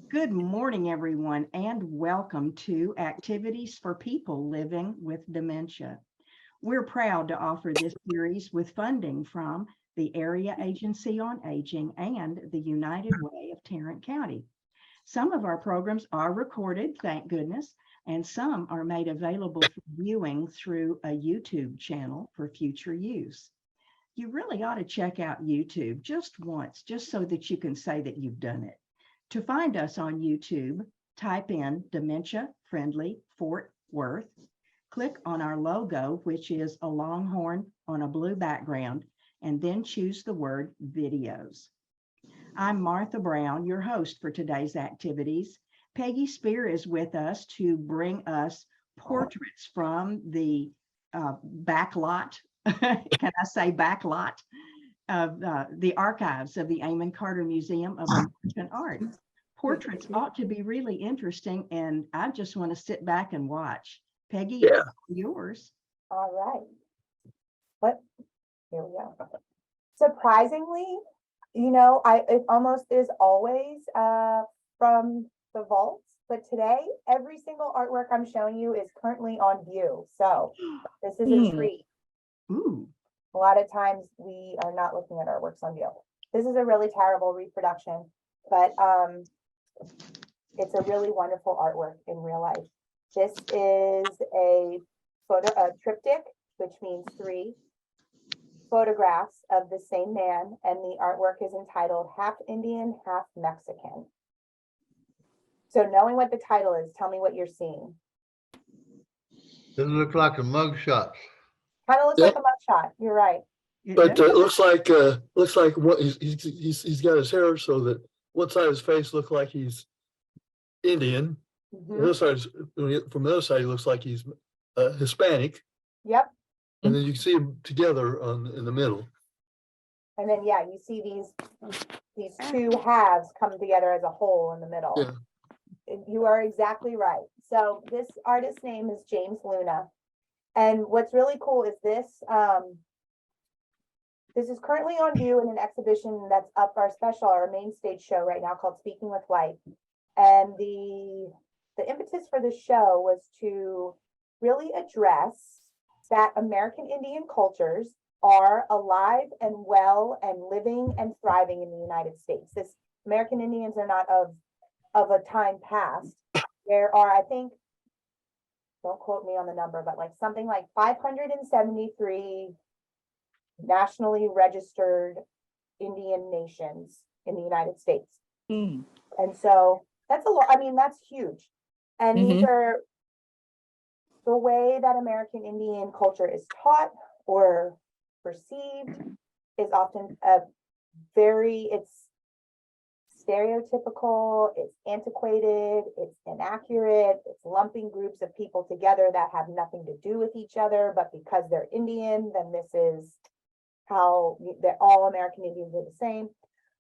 Good morning, everyone, and welcome to Activities for People Living with Dementia. We're proud to offer this series with funding from the Area Agency on Aging and the United Way of Tarrant County. Some of our programs are recorded, thank goodness, and some are made available for viewing through a YouTube channel for future use. You really ought to check out YouTube just once, just so that you can say that you've done it. To find us on YouTube, type in Dementia Friendly Fort Worth, click on our logo, which is a longhorn on a blue background, and then choose the word videos. I'm Martha Brown, your host for today's activities. Peggy Speir is with us to bring us portraits from the back lot. Can I say back lot? Of the archives of the Amon Carter Museum of American Art. Portraits ought to be really interesting, and I just want to sit back and watch. Peggy, Yeah. yours. All right. What? Here we go. Surprisingly, it almost is always from the vaults, but today every single artwork I'm showing you is currently on view. So this is a treat. Ooh. A lot of times we are not looking at artworks on view. This is a really terrible reproduction, but it's a really wonderful artwork in real life. This is a triptych, which means 3 photographs of the same man, and the artwork is entitled Half Indian, Half Mexican. So knowing what the title is, tell me what you're seeing. Doesn't look like a mugshot. Kind of looks like a mugshot. You're right. But it looks like what he's got his hair so that one side of his face looks like he's Indian. Mhm. The other side, from the other side, he looks like he's Hispanic, Yep. and then you can see them together in the middle. And then you see these 2 halves come together as a whole in the middle. Yeah. You are exactly right. So this artist's name is James Luna. And what's really cool is this is currently on view in an exhibition that's up our main stage show right now called Speaking with Light. And the impetus for the show was to really address that American Indian cultures are alive and well and living and thriving in the United States. This American Indians are not of a time past. There are, I think, don't quote me on the number, but something like 573 nationally registered Indian nations in the United States. And so that's a lot. I mean, that's huge. And these are the way that American Indian culture is taught or perceived is often it's stereotypical, it's antiquated, it's inaccurate, it's lumping groups of people together that have nothing to do with each other, but because they're Indian, then this is how all American Indians are the same.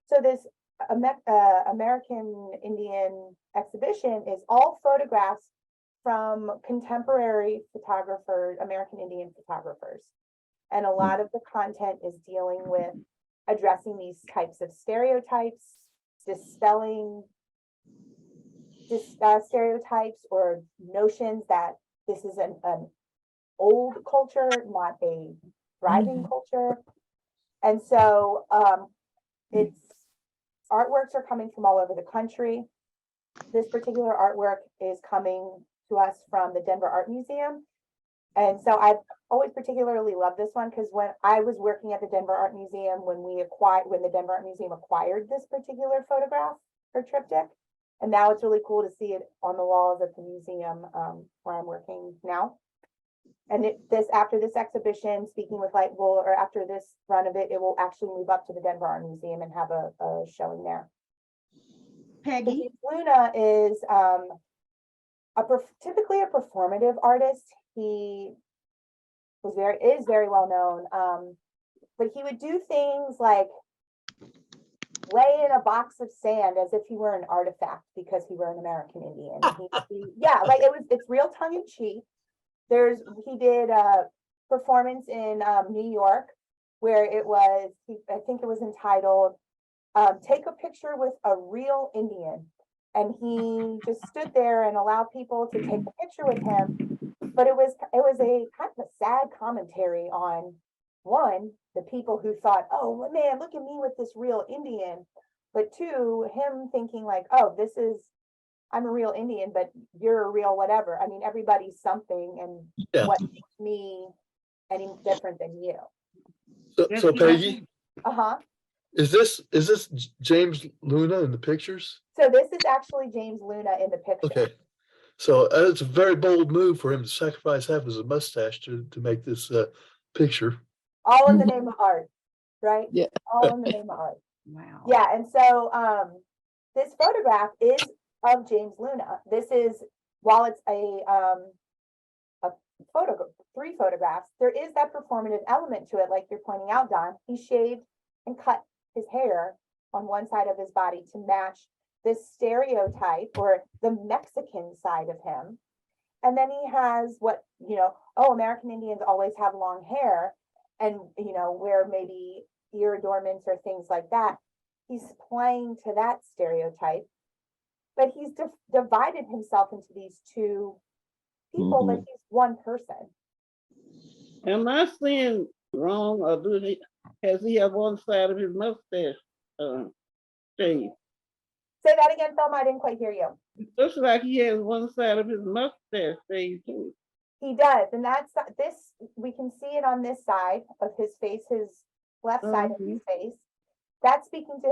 So this American Indian exhibition is all photographs from contemporary photographers, American Indian photographers. And a lot of the content is dealing with addressing these types of stereotypes, dispelling stereotypes or notions that this is an old culture, not a thriving culture. And so artworks are coming from all over the country. This particular artwork is coming to us from the Denver Art Museum. And so I've always particularly loved this one because when I was working at the Denver Art Museum, when the Denver Art Museum acquired this particular photograph or triptych, and now it's really cool to see it on the walls of the museum where I'm working now. And after this exhibition, Speaking with Light, or after this run of it, it will actually move up to the Denver Art Museum and have a showing there. Peggy? Luna is typically a performative artist. He is very well known, but he would do things like lay in a box of sand as if he were an artifact because he were an American Indian. It's real tongue in cheek. He did a performance in New York where I think it was entitled Take a Picture with a Real Indian. And he just stood there and allowed people to take a picture with him. But it was a kind of a sad commentary on, one, the people who thought, oh man, look at me with this real Indian. But two, him thinking like, oh, I'm a real Indian, but you're a real whatever. I mean, everybody's something, and Yeah. what makes me any different than you? So Peggy, Uh-huh. is this James Luna in the pictures? So this is actually James Luna in the picture. Okay. So it's a very bold move for him to sacrifice half of his mustache to make this picture. All in the name of art, right? Yeah. All in the name of art. Wow. Yeah, and so this photograph is of James Luna. This is, while it's a photo, 3 photographs, there is that performative element to it, like you're pointing out, Don. He shaved and cut his hair on one side of his body to match this stereotype, or the Mexican side of him. And then he has what, American Indians always have long hair, and, wear maybe ear adornments or things like that. He's playing to that stereotype, but he's divided himself into these 2 people, but he's one person. Am I seeing wrong, or has he have one side of his mustache shaved? Say that again, Thelma, I didn't quite hear you. It looks like he has one side of his mustache shaved too. He does, and that's this, we can see it on this side of his face, his left side of his face. That's speaking to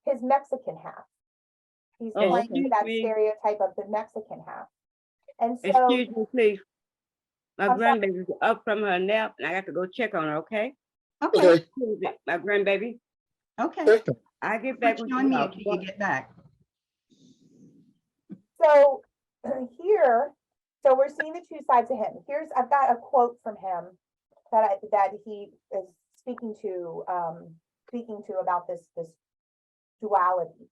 his Mexican half. He's playing to that stereotype of the Mexican half. And so, excuse me, please. My grandbaby's up from her nap, and I got to go check on her. Okay, Okay. my grandbaby. Okay. I get back Put with you on mute till you get back. so here, so we're seeing the 2 sides of him. I've got a quote from him that he is speaking to about this duality.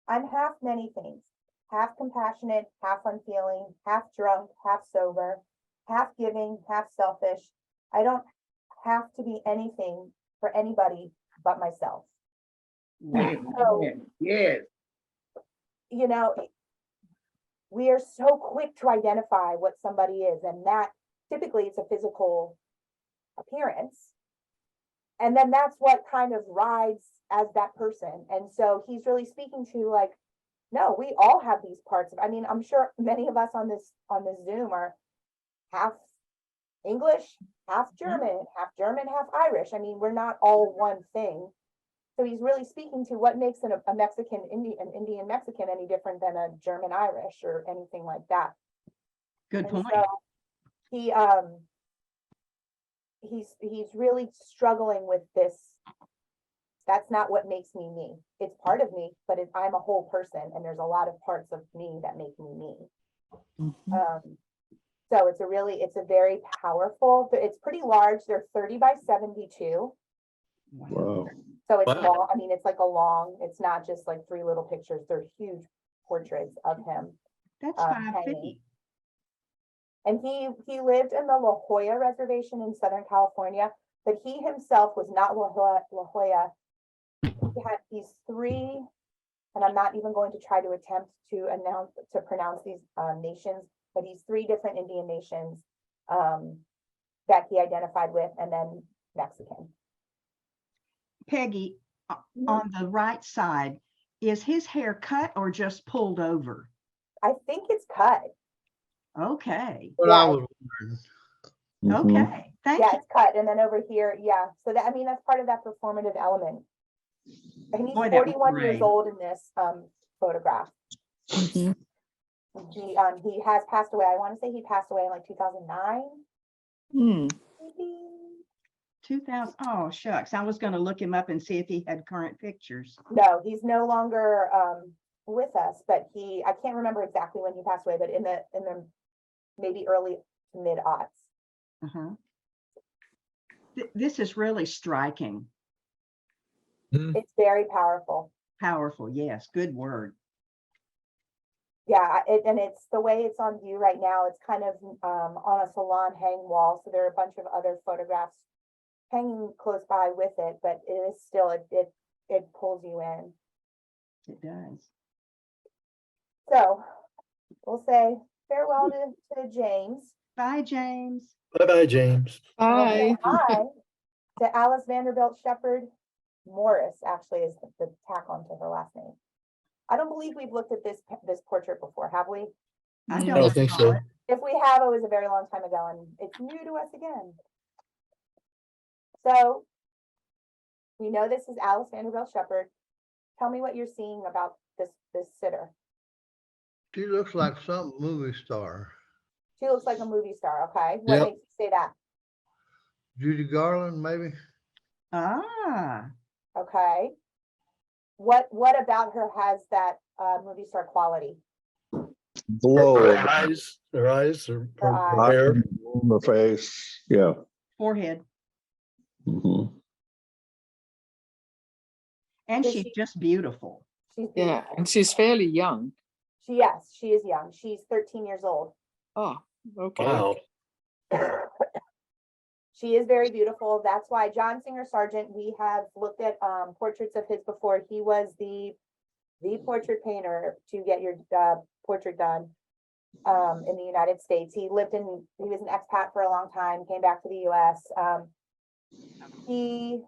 I'm half many things, half compassionate, half unfeeling, half drunk, half sober, half giving, half selfish. I don't have to be anything for anybody but myself. So, Yes. we are so quick to identify what somebody is, and that typically it's a physical appearance. And then that's what kind of rides as that person. And so he's really speaking to, like, no, we all have these parts of, I'm sure many of us on this Zoom are half English, half German, half Irish. We're not all one thing. So he's really speaking to what makes an Indian Mexican any different than a German Irish or anything like that. Good point. So he's really struggling with this. That's not what makes me me. It's part of me, but I'm a whole person, and there's a lot of parts of me that make me me. So it's a very powerful, it's pretty large. They're 30 by 72. Wow. So it's Wow. long. It's like a long, it's not just like 3 little pictures. They're huge portraits of him. That's 5 feet. hanging. And he lived in the La Jolla Reservation in Southern California, but he himself was not La Jolla. He had these 3, and I'm not even going to try to attempt to pronounce these nations, but these 3 different Indian nations that he identified with, and then Mexican. Peggy, on the right side, is his hair cut or just pulled over? I think it's cut. Okay. What I was wondering. Okay. Thank Yeah, you. it's cut. And then over here, yeah. So that's part of that performative element. And he's Boy, that was 41 years great. old in this photograph. He has passed away. I want to say he passed away in like 2009. Maybe. 2000. Oh, shucks. I was going to look him up and see if he had current pictures. No, he's no longer with us, but I can't remember exactly when he passed away, but in the maybe early to mid aughts. This is really striking. It's very powerful. Powerful. Yes. Good word. Yeah, and it's the way it's on view right now. It's kind of on a salon hang wall. So there are a bunch of other photographs hanging close by with it, but it is still, it pulls you in. It does. So we'll say farewell to James. Bye, James. Bye-bye, James. And we'll say Bye. hi to Alice Vanderbilt Shepherd Morris, actually is the tack on to her last name. I don't believe we've looked at this portrait before, have we? I I don't don't think recall so. it. If we have, it was a very long time ago and it's new to us again. So we know this is Alice Vanderbilt Shepherd. Tell me what you're seeing about this sitter. She looks like some movie star. She looks like a movie star, okay? What Yep. makes you say that? Judy Garland, maybe? Ah, Okay. What about her has that movie star quality? Her Glow. eyes, her eyes. hair. On the face, yeah. forehead. Mhm. And Is she's she- just beautiful. She's Yeah, beautiful. and she's fairly young. Yes, she is young. She's 13 years old. Oh, okay. Wow. She is very beautiful. That's why John Singer Sargent, we have looked at portraits of his before. He was the portrait painter to get your portrait done in the United States. He was an expat for a long time, came back to the US. He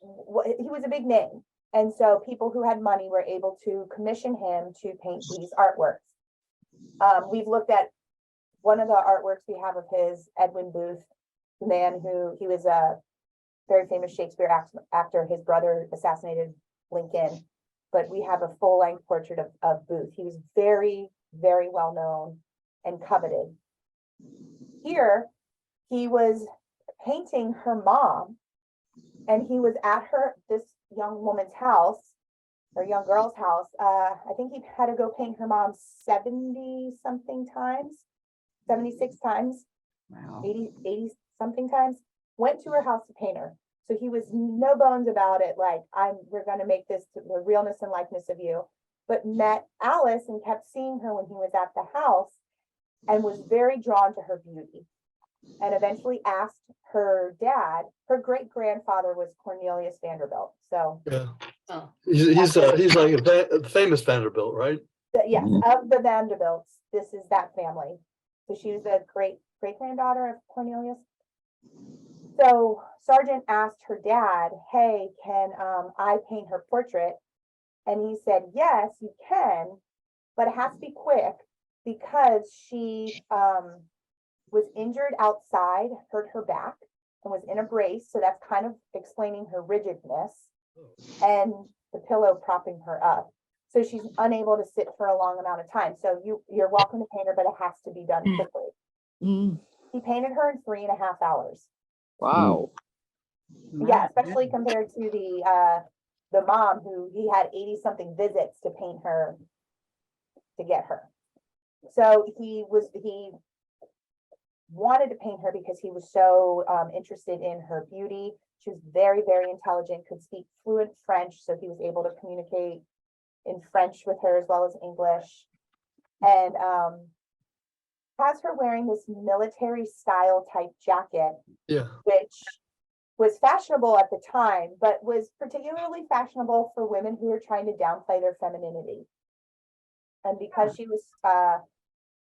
was a big name. And so people who had money were able to commission him to paint these artworks. We've looked at one of the artworks we have of his, Edwin Booth, the man who, he was a very famous Shakespeare actor. His brother assassinated Lincoln, but we have a full-length portrait of Booth. He was very, very well known and coveted. Here, he was painting her mom, and he was at this young woman's house, or young girl's house. I think he had to go paint her mom 70 something times, 76 times, Wow. 80 something times, went to her house to paint her. So he was no bones about it. Like, we're going to make this the realness and likeness of you, but met Alice and kept seeing her when he was at the house and was very drawn to her beauty. And eventually asked her dad, her great grandfather was Cornelius Vanderbilt. So Yeah. Oh. He's like a famous Vanderbilt, right? yes, Mhm. of the Vanderbilts, this is that family. So she was a great granddaughter of Cornelius. So Sargent asked her dad, hey, can I paint her portrait? And he said, yes, you can, but it has to be quick because she was injured outside, hurt her back, and was in a brace. So that's kind of explaining her rigidness and the pillow propping her up. So she's unable to sit for a long amount of time. So you're welcome to paint her, but it has to be done quickly. Mm, He painted her in 3.5 hours. wow. Yeah, especially compared to the mom who he had 80 something visits to paint her, to get her. So he wanted to paint her because he was so interested in her beauty. She was very, very intelligent, could speak fluent French, so he was able to communicate in French with her as well as English. And has her wearing this military style type jacket, Yeah. which was fashionable at the time, but was particularly fashionable for women who were trying to downplay their femininity. And because she was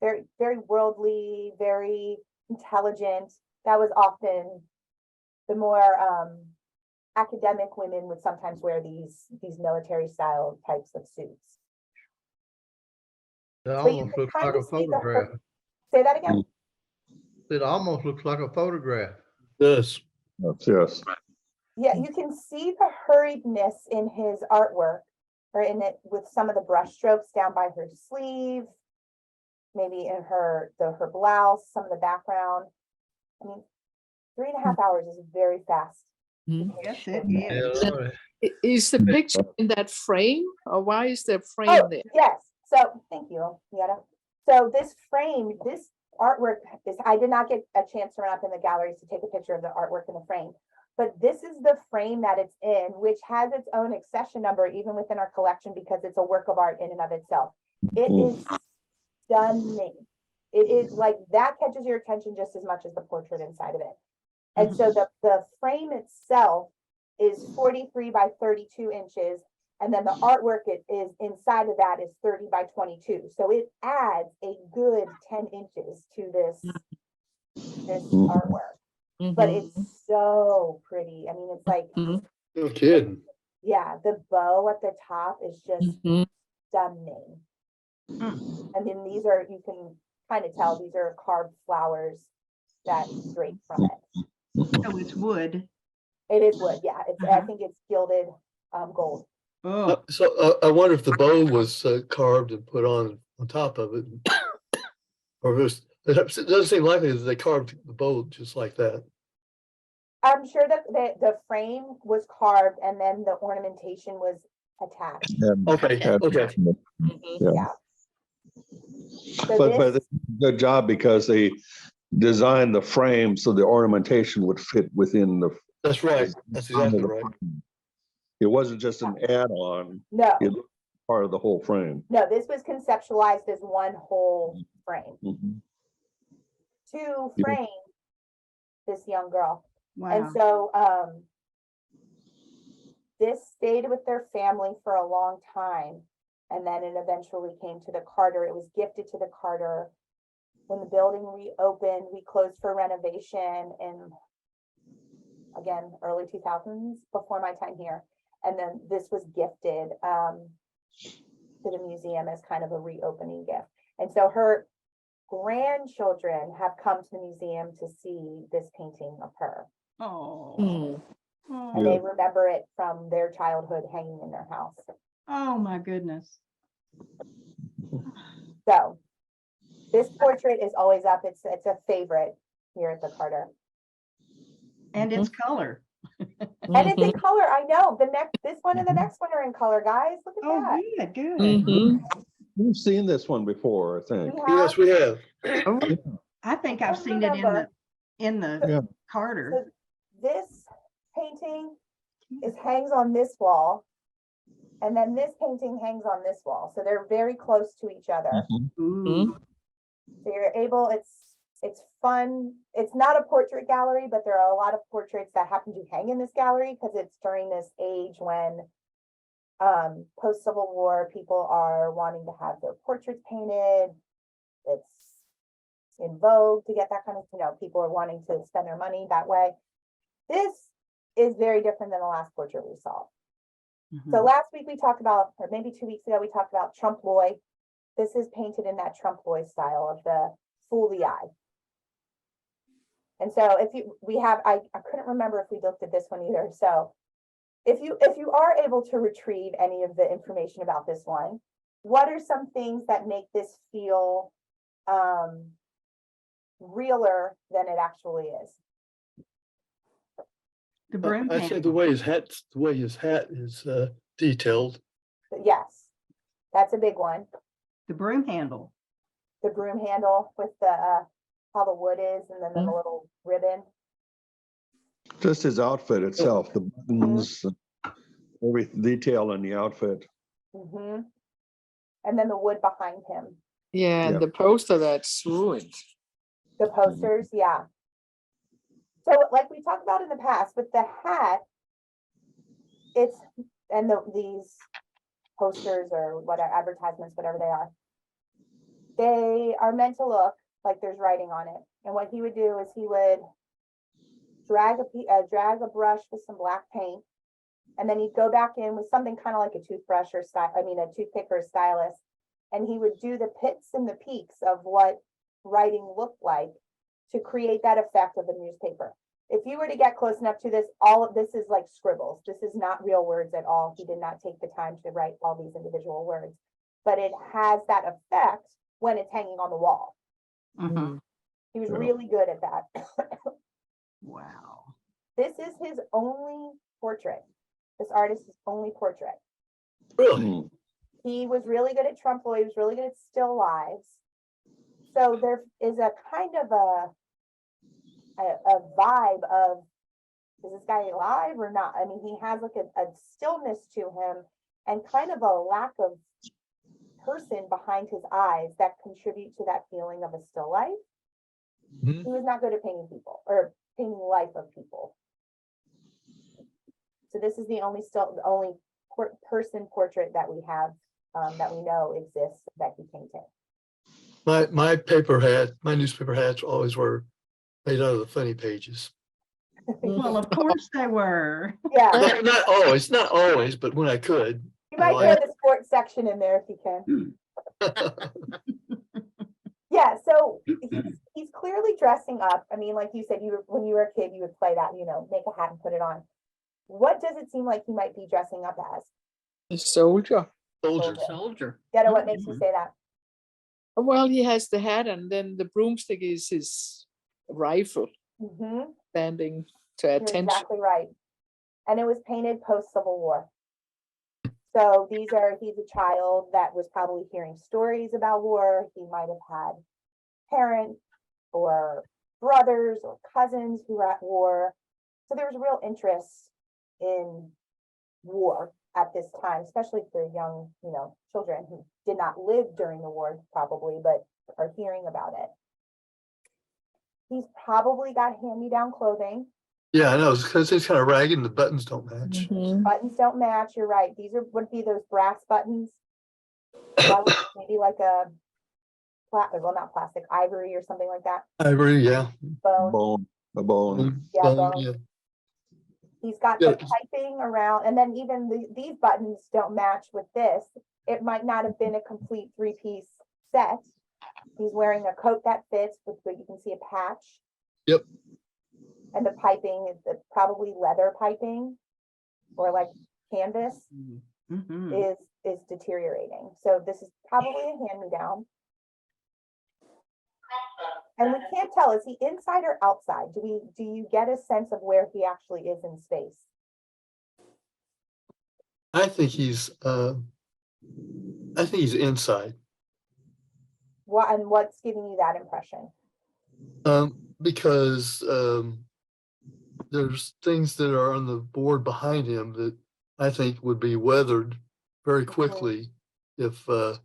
very, very worldly, very intelligent, that was often the more academic women would sometimes wear these military style types of suits. It So you almost can looks kind like a of see photograph. say that again? It almost looks like a photograph. Yes. Yes. Yeah, you can see the hurriedness in his artwork, or in it with some of the brush strokes down by her sleeve, maybe in her blouse, some of the background. I mean, 3.5 hours is very fast. Yes, it Yeah, is. Lord. Is the picture in that frame, or why is there frame Oh, there? yes. So thank you, Yetta. So this frame, this artwork is, I did not get a chance to run up in the galleries to take a picture of the artwork in the frame, but this is the frame that it's in, which has its own accession number even within our collection because it's a work of art in and of itself. It is stunning. It is like, that catches your attention just as much as the portrait inside of it. And so the frame itself is 43 by 32 inches, And then the artwork it is inside of that is 30 by 22. So it adds a good 10 inches to this artwork. But it's so pretty. I mean, it's like, No kidding. yeah, the bow at the top is just stunning. And then these are, you can kind of tell these are carved flowers that drape from it. So it's wood. It is wood, yeah. It's I think it's gilded gold. Oh, So I wonder if the bow was carved and put on top of it. Or it doesn't seem likely that they carved the bow just like that. I'm sure that the frame was carved and then the ornamentation was attached. Okay, okay. Yeah. So But this, good job because they designed the frame so the ornamentation would fit within the. That's right. That's exactly right. It wasn't just an add-on, no, it was part of the whole frame. no, this was conceptualized as one whole frame Mhm. to Yeah. frame this young girl. wow. And so this stayed with their family for a long time. And then it eventually came to the Carter. It was gifted to the Carter. When the building reopened, we closed for renovation in, again, early 2000s, before my time here. And then this was gifted to the museum as kind of a reopening gift. And so her grandchildren have come to the museum to see this painting of her. Oh. And they remember it from their childhood hanging in their house. Oh, my goodness. So this portrait is always up. It's a favorite here at the Carter. And it's color. And it's in color. I know. This one and the next one are in color, guys. Look at Oh, that. good, good. We've seen this one before, I think. You have? Yes, we have. I think I've seen it in the Yeah. Carter. So this painting hangs on this wall. And then this painting hangs on this wall. So they're very close to each other. Ooh. So you're able, it's fun. It's not a portrait gallery, but there are a lot of portraits that happen to hang in this gallery because it's during this age when post-Civil War, people are wanting to have their portraits painted. It's in vogue to get that kind of, people are wanting to spend their money that way. This is very different than the last portrait we saw. So last week we talked about, or maybe 2 weeks ago, we talked about trompe l'oeil. This is painted in that trompe l'oeil style of the fool the eye. And so I couldn't remember if we looked at this one either. So if you are able to retrieve any of the information about this one, what are some things that make this feel realer than it actually is? The broom I'd say handle. the way his hat is detailed. Yes, that's a big one. The broom handle. The broom handle with the how the wood is, and then the little ribbon. Just his outfit itself, the buttons, every detail in the outfit. And then the wood behind him. Yeah, Yeah. the poster that's ruined. The posters, yeah. So like we talked about in the past with the hat, these posters or whatever, advertisements, whatever they are meant to look like there's writing on it. And what he would do is he would drag a brush with some black paint, and then he'd go back in with something kind of like a toothbrush or a toothpick or a stylus, and he would do the pits and the peaks of what writing looked like to create that effect of a newspaper. If you were to get close enough to this, all of this is like scribbles. This is not real words at all. He did not take the time to write all these individual words, but it has that effect when it's hanging on the wall. He was really good at that. Wow. This is his only portrait. This artist's only portrait. Really? He was really good at trompe l'oeil. He was really good at still lives. So there is a kind of a vibe of, is this guy alive or not? I mean, he has like a stillness to him and kind of a lack of person behind his eyes that contribute to that feeling of a still life. He was not good at painting people or painting life of people. So this is the only person portrait that we have, that we know exists that he painted. My paper hat, my newspaper hats always were made out of the funny pages. Well, of course they were. Yeah, Not always, but when I could. you might I throw the sports section in there if you can. Yeah, so he's clearly dressing up. I mean, like you said, when you were a kid, you would play that, make a hat and put it on. What does it seem like he might be dressing up as? A soldier. Soldier. Soldier. Detta, what makes you say that? Well, he has the hat, and then the broomstick is his rifle, Mm-hmm. standing to You're attention. exactly right. And it was painted post-Civil War. So he's a child that was probably hearing stories about war. He might have had parents or brothers or cousins who were at war. So there was real interest in war at this time, especially for young, children who did not live during the war probably, but are hearing about it. He's probably got hand-me-down clothing. Yeah, I know, because it's kind of ragged and the buttons don't match. Mhm. Buttons don't match, you're right. These would be those brass buttons. That would maybe like not plastic, ivory or something like that. Ivory, yeah. Bone. A bone. Yeah, Bone, bone. yeah. He's got Yeah. the piping around, and then even these buttons don't match with this. It might not have been a complete three-piece set. He's wearing a coat that fits, but you can see a patch. Yep. And the piping is probably leather piping or like canvas Mhm. is deteriorating. So this is probably a hand-me-down. And we can't tell, is he inside or outside? Do you get a sense of where he actually is in space? I think he's inside. What's giving you that impression? Because there's things that are on the board behind him that I think would be weathered very quickly if they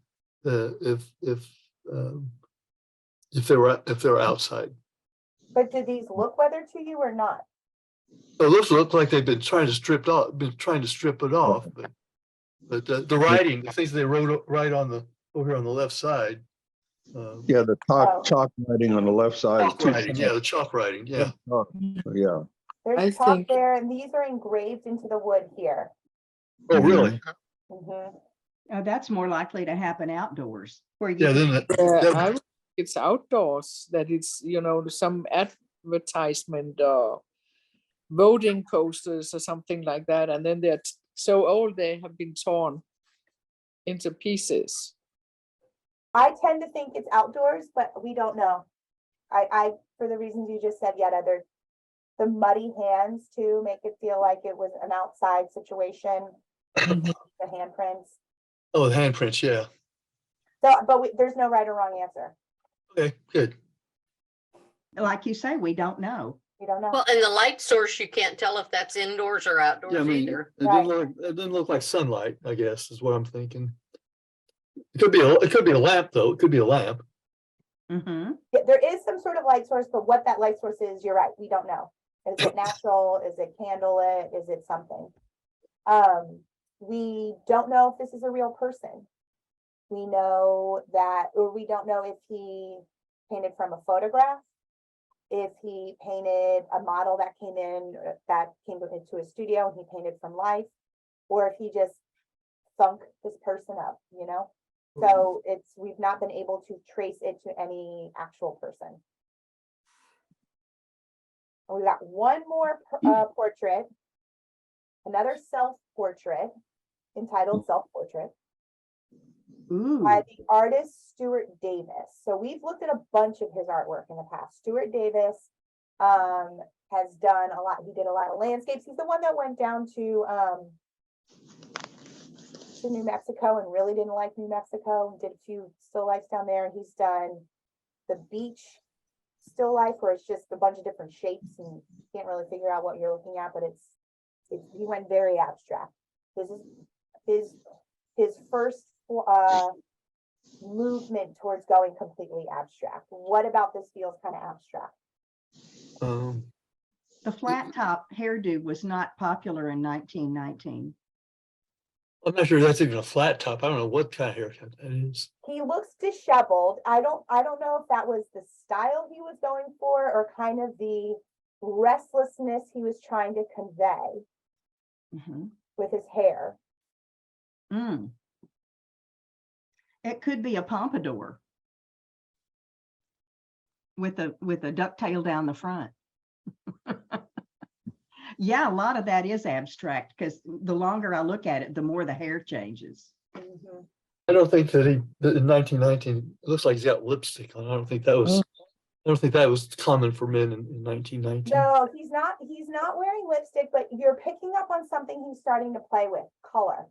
were outside. But do these look weathered to you or not? It look like they've been trying to strip it off, but the writing, the things they wrote right over here on the left side. Yeah, the chalk writing on the left side. Chalk writing, yeah, the chalk writing, yeah. Yeah. There's I chalk think- there, and these are engraved into the wood here. Oh, really? Mhm. That's more likely to happen outdoors where you. Yeah, then I would think it's outdoors, that it's, some advertisement or voting posters or something like that. And then they're so old, they have been torn into pieces. I tend to think it's outdoors, but we don't know. I for the reasons you just said, there's the muddy hands too, make it feel like it was an outside situation. The handprints. oh, the handprints, yeah. So, but there's no right or wrong answer. Okay, good. Like you say, we don't know. You don't know. Well, and the light source, you can't tell if that's indoors or outdoors Yeah, I mean, either. it didn't look like sunlight, I guess, is what I'm thinking. It could be a lamp, though. It could be a lamp. Mhm. Yeah, there is some sort of light source, but what that light source is, you're right, we don't know. Is it natural? Is it candlelit? Is it something? We don't know if this is a real person. We know that, or we don't know if he painted from a photograph, if he painted a model that came into a studio and he painted from life, or if he just thunk this person up, So we've not been able to trace it to any actual person. And we've got one more portrait, another self-portrait entitled Self-Portrait Ooh. by the artist Stuart Davis. So we've looked at a bunch of his artwork in the past. Stuart Davis has done a lot. He did a lot of landscapes. He's the one that went down to New Mexico and really didn't like New Mexico and did a few still lifes down there. He's done the beach still life where it's just a bunch of different shapes and you can't really figure out what you're looking at, but he went very abstract. This is his first movement towards going completely abstract. What about this feels kind of abstract? The flat top hairdo was not popular in 1919. I'm not sure that's even a flat top. I don't know what kind of haircut that is. He looks disheveled. I don't know if that was the style he was going for or kind of the restlessness he was trying to convey Mhm. with his hair. Mm. It could be a pompadour with a ducktail down the front. Yeah, a lot of that is abstract because the longer I look at it, the more the hair changes. I don't think that in 1919, it looks like he's got lipstick on. I don't think that was common for men in 1919. No, he's not wearing lipstick, but you're picking up on something he's starting to play with, color.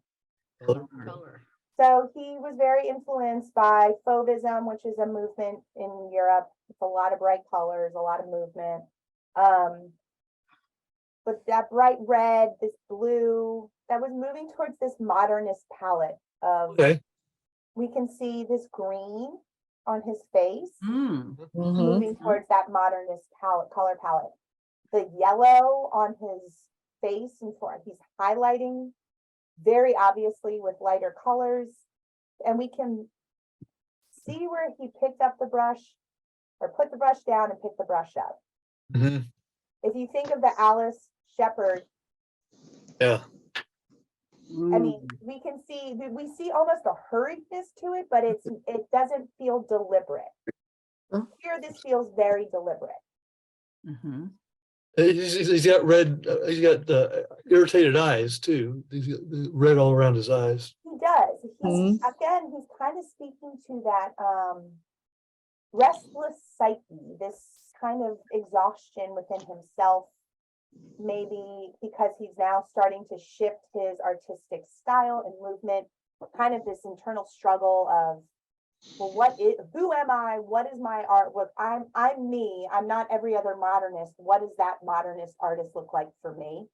Color. So he was very influenced by Fauvism, which is a movement in Europe. It's a lot of bright colors, a lot of movement. But that bright red, this blue, that was moving towards this modernist palette of, Okay. we can see this green on his face, Mm. moving towards that modernist color palette. The yellow on his face and front, he's highlighting very obviously with lighter colors. And we can see where he picked up the brush or put the brush down and picked the brush up. Mhm. If you think of the Alice Shepherd, Yeah. I mean, we see almost a hurriedness to it, but it doesn't feel deliberate. Here, this feels very deliberate. Mhm. He's got red, he's got irritated eyes too. He's got red all around his eyes. He does. He's kind of speaking to that restless psyche, this kind of exhaustion within himself, maybe because he's now starting to shift his artistic style and movement, kind of this internal struggle of, well, who am I? What is my art? What I'm me. I'm not every other modernist. What does that modernist artist look like for me?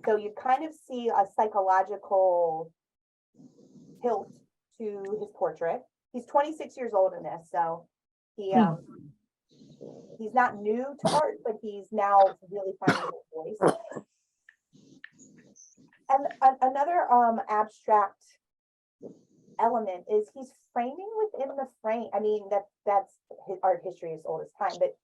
So you kind of see a psychological tilt to his portrait. He's 26 years old in this, so he's not new to art, but he's now really finding his voice. And another abstract element is he's framing within the frame. I mean, that's his art history as old as time, but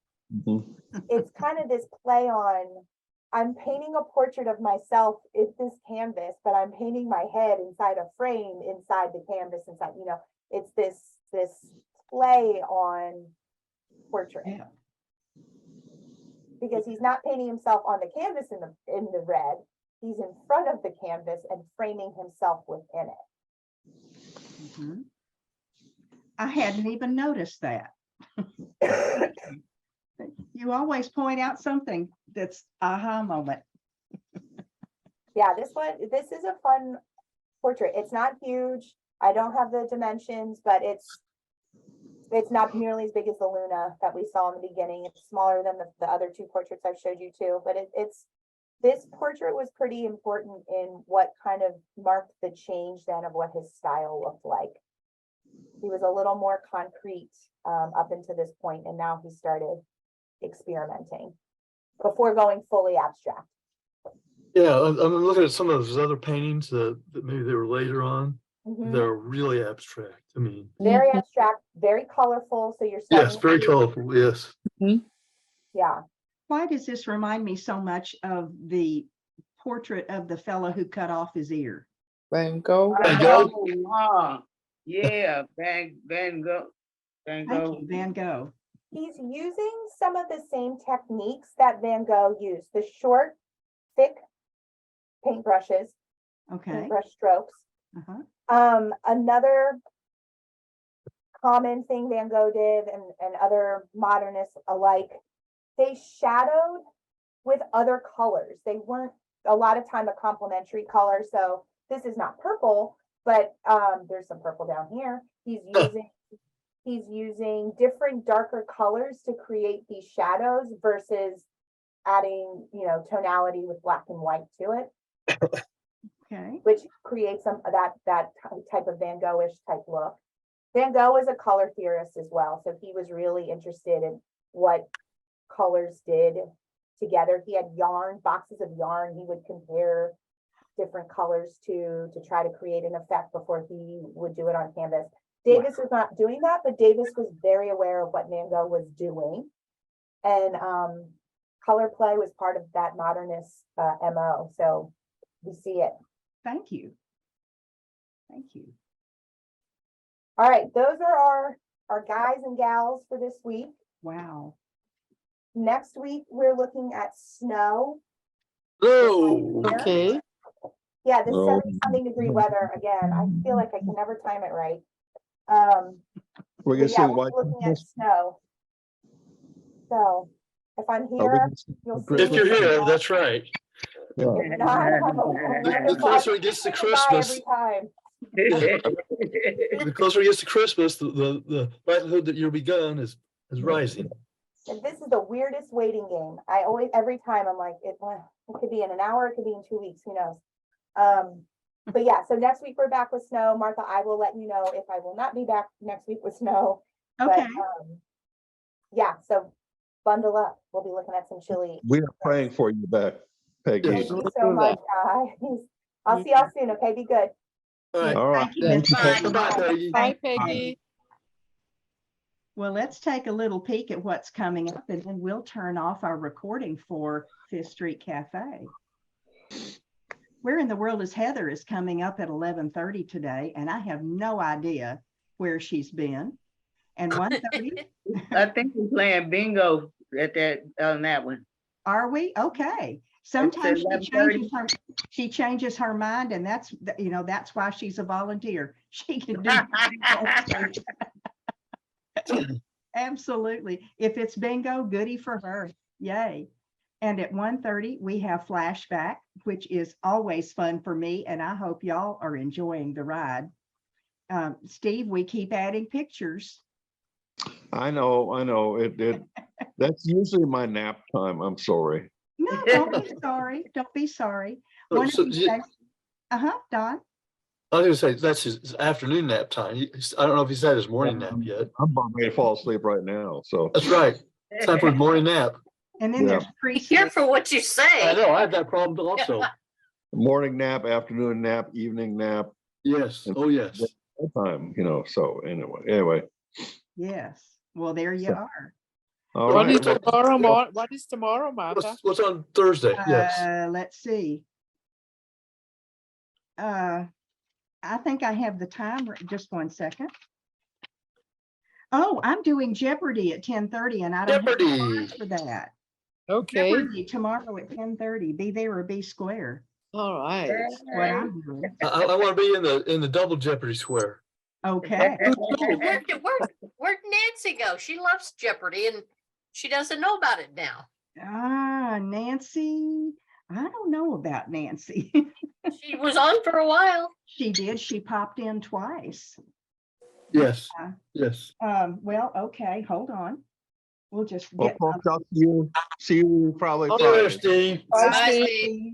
it's kind of this play on, I'm painting a portrait of myself in this canvas, but I'm painting my head inside a frame, inside the canvas, inside, it's this play on portrait. Yeah. Because he's not painting himself on the canvas in the red, he's in front of the canvas and framing himself within it. Mhm. I hadn't even noticed that. You always point out something that's aha moment. Yeah, this is a fun portrait. It's not huge. I don't have the dimensions, but it's not nearly as big as the Luna that we saw in the beginning. It's smaller than the other two portraits I've showed you too, but this portrait was pretty important in what kind of marked the change then of what his style looked like. He was a little more concrete up until this point, and now he started experimenting before going fully abstract. Yeah, I'm looking at some of his other paintings that maybe they were later on. They're really abstract. I mean, very abstract, very colorful. So you're yes, very colorful. Yes. Yeah. Why does this remind me so much of the portrait of the fellow who cut off his ear? Van Gogh. Van Gogh. Oh, yeah, Van Gogh. Thank you, Van Gogh. He's using some of the same techniques that Van Gogh used, the short, thick paintbrushes, Okay. paintbrush strokes. Uh-huh. Another common thing Van Gogh did and other modernists alike, they shadowed with other colors. They weren't a lot of time a complementary color. So this is not purple, but there's some purple down here. He's using different darker colors to create these shadows versus adding, tonality with black and white to it. Okay. Which creates some of that type of Van Gogh-ish type look. Van Gogh was a color theorist as well, so he was really interested in what colors did together. He had boxes of yarn he would compare different colors to try to create an effect before he would do it on canvas. Davis was not doing that, but Davis was very aware of what Mango was doing. And color play was part of that modernist MO. So we see it. Thank you. Thank you. All right, those are our guys and gals for this week. Wow. Next week, we're looking at snow. Oh, Okay. Yeah, this No. 70-something degree weather again. I feel like I can never time it right. We're But gonna yeah, see we're white. looking at snow. So if I'm Are we here, gonna see you'll Christmas? if you're me. here, that's right. Yeah. If not, I'm The closer it gets to Christmas, every time. the closer it gets to Christmas, the likelihood that you'll be gone is rising. And this is the weirdest waiting game. I always, every time I'm like, it could be in an hour, it could be in 2 weeks, who knows? But yeah, so next week we're back with snow. Martha, I will let you know if I will not be back next week with snow. Okay. But, yeah, so bundle up. We'll be looking at some chili. We are praying for you back, Peggy. Thank you so much, guys. I'll see y'all soon, okay? Be good. All right. All right. Thank you, Thank Miss you, Peggy. Peggy. Goodbye, Peggy. Bye, Thank you. Peggy. Well, let's take a little peek at what's coming up, and then we'll turn off our recording for Fifth Street Cafe. Where in the world is Heather is coming up at 11:30 today, and I have no idea where she's been. And 1:30, I think we're playing bingo at that, on that one. are we? Okay. Sometimes she 11:30. changes her mind, and that's, you know, that's why she's a volunteer. She can do. Absolutely. If it's bingo, goody for her. Yay. And at 1:30, we have flashback, which is always fun for me, and I hope y'all are enjoying the ride. Steve, we keep adding pictures. I know. That's usually my nap time. I'm sorry. No, don't be sorry. Don't be sorry. So- One of so these you- days- Don. I was gonna say, that's his afternoon nap time. I don't know if he's had his morning nap yet. I'm about ready to fall asleep right now. So That's right. It's time for his morning nap. And then Yeah. there's Be pre-sleep. careful what you I say. know, I have that problem also. morning nap, afternoon nap, evening nap, Yes, oh, yes. time, so anyway. Yes. Well, there you So- are. All What is right. tomorrow, what is tomorrow, Martha? What's on Thursday? Yes. Let's see. I think I have the time. Just 1 second. Oh, I'm doing Jeopardy at 10:30, and I don't have Jeopardy. time for that. Okay, Jeopardy tomorrow at 10:30. Be there or be square. all right. That's what I'm doing. I want to be in the double Jeopardy square. Okay. Where'd Nancy go? She loves Jeopardy and she doesn't know about it now. Nancy. I don't know about Nancy. She was on for a while. She did. She popped in twice. Yes, Yeah. yes. Well, okay, hold on. We'll just Well, get. folks, I'll see you probably Oh, there, Friday. Steve. Bye, Bye, Steve. Steve.